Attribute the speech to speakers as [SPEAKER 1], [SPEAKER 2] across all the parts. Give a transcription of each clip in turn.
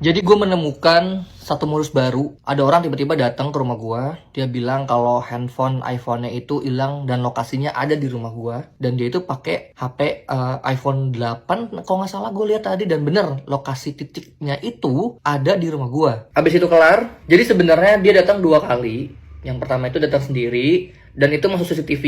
[SPEAKER 1] Jadi gue menemukan satu modus baru. Ada orang tiba-tiba datang ke rumah gue. Dia bilang kalau handphone iPhone-nya itu hilang dan lokasinya ada di rumah gue. Dan dia itu pakai HP iPhone 8 kalau nggak salah gue lihat tadi. Dan bener, lokasi titiknya itu ada di rumah gue. Habis itu kelar. Jadi sebenarnya dia datang 2 kali. Yang pertama itu datang sendiri. Dan itu masuk CCTV.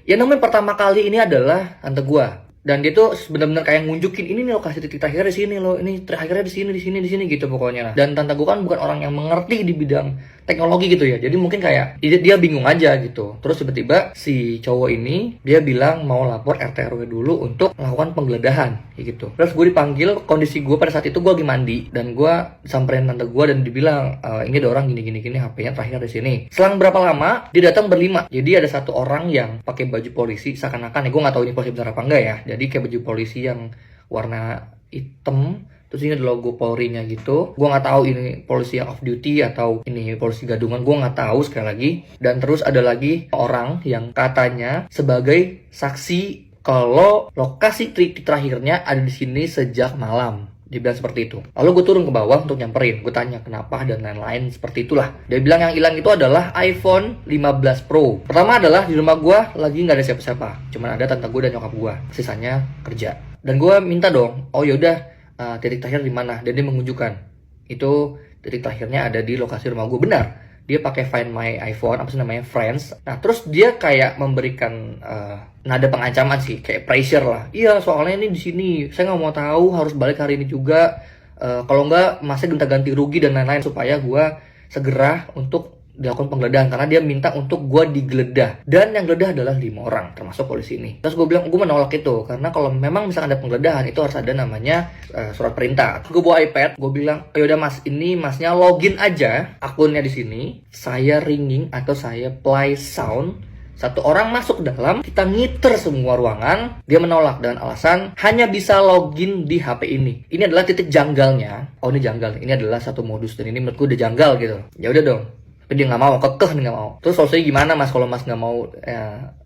[SPEAKER 1] Yang namanya pertama kali ini adalah tante gue. Dan dia tuh benar-benar kayak ngunjukin ini nih lokasi titik terakhirnya di sini loh, ini terakhirnya di sini gitu pokoknya. Dan tante gue kan bukan orang yang mengerti di bidang teknologi gitu ya, jadi mungkin kayak dia bingung aja gitu. Terus tiba-tiba si cowok ini dia bilang mau lapor RT RW dulu untuk melakukan penggeledahan gitu. Terus gue dipanggil, kondisi gue pada saat itu gue lagi mandi dan gue samperin tante gue dan dibilang ini ada orang gini HP-nya terakhir di sini. Selang berapa lama dia datang berlima, jadi ada satu orang yang pakai baju polisi seakan-akan ya, gue nggak tahu ini polisi benar apa enggak ya. Jadi kayak baju polisi yang warna hitam, terus ini ada logo Polri-nya gitu. Gue nggak tahu ini polisi yang off duty atau ini polisi gadungan, gue nggak tahu sekali lagi. Dan terus ada lagi orang yang katanya sebagai saksi kalau lokasi titik terakhirnya ada di sini sejak malam. Dia bilang seperti itu. Lalu gue turun ke bawah untuk nyamperin. Gue tanya kenapa dan lain-lain seperti itulah. Dia bilang yang hilang itu adalah iPhone 15 Pro. Pertama adalah di rumah gue lagi nggak ada siapa-siapa. Cuman ada tante gue dan nyokap gue. Sisanya kerja. Dan gue minta dong, oh yaudah titik terakhir di mana? Dan dia menunjukkan itu titik terakhirnya ada di lokasi rumah gue. Benar. Dia pakai Find My iPhone, apa sih namanya, Friends. Nah, terus dia kayak memberikan nada pengancaman sih, kayak pressure lah. Iya, soalnya ini di sini, saya nggak mau tahu, harus balik hari ini juga. Kalau nggak, masih gonta-ganti rugi dan lain-lain supaya gue segera untuk dilakukan penggeledahan, karena dia minta untuk gue digeledah. Dan yang geledah adalah 5 orang, termasuk polisi ini. Terus gue bilang, gue menolak itu, karena kalau memang misalkan ada penggeledahan, itu harus ada namanya surat perintah. Gue bawa iPad, gue bilang, yaudah mas, ini masnya login aja akunnya di sini. Saya ringing atau saya play sound, satu orang masuk dalam, kita ngiter semua ruangan. Dia menolak dengan alasan hanya bisa login di HP ini. Ini adalah titik janggalnya. Oh, ini janggal, ini adalah satu modus dan ini menurutku udah janggal gitu. Ya udah dong. Tapi dia nggak mau, kekeh nih nggak mau. Terus solusinya gimana mas kalau mas nggak mau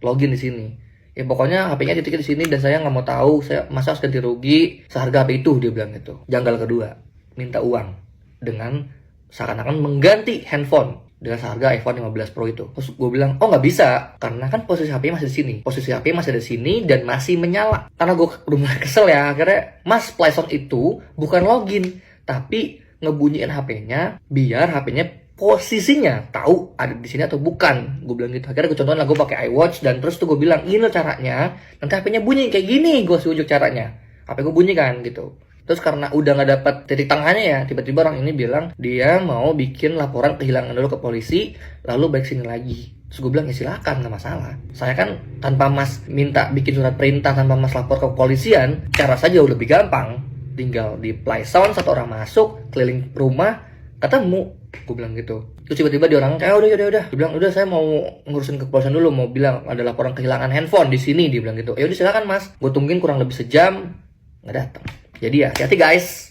[SPEAKER 1] login di sini? Ya pokoknya HP-nya titiknya di sini dan saya nggak mau tahu. Saya masa harus ganti rugi seharga HP itu, dia bilang gitu. Janggal kedua, minta uang dengan seakan-akan mengganti handphone dengan seharga iPhone 15 Pro itu. Terus gue bilang, oh nggak bisa, karena kan posisi HP masih di sini. Posisi HP masih ada di sini dan masih menyala. Karena gue udah mulai kesel ya, akhirnya mas play sound itu bukan login, tapi ngebunyiin HP-nya biar HP-nya posisinya tahu ada di sini atau bukan. Gue bilang gitu. Akhirnya gue contohin lah, gue pakai iWatch dan terus tuh gue bilang ini loh caranya. Nanti HP-nya bunyi kayak gini, gue tunjuk caranya. HP gue bunyi kan gitu. Terus karena udah nggak dapat titik tengahnya ya, tiba-tiba orang ini bilang dia mau bikin laporan kehilangan dulu ke polisi, lalu balik sini lagi. Terus gue bilang ya silakan, nggak masalah. Saya kan tanpa mas minta bikin surat perintah, tanpa mas lapor ke kepolisian, cara saja jauh lebih gampang. Tinggal di play sound, satu orang masuk keliling rumah ketemu. Gue bilang gitu. Terus tiba-tiba dia orang kayak udah. Dia bilang udah saya mau ngurusin ke kepolisian dulu, mau bilang ada laporan kehilangan handphone di sini. Dia bilang gitu. Ya udah silakan mas. Gue tungguin kurang lebih sejam, nggak datang. Jadi ya hati-hati guys.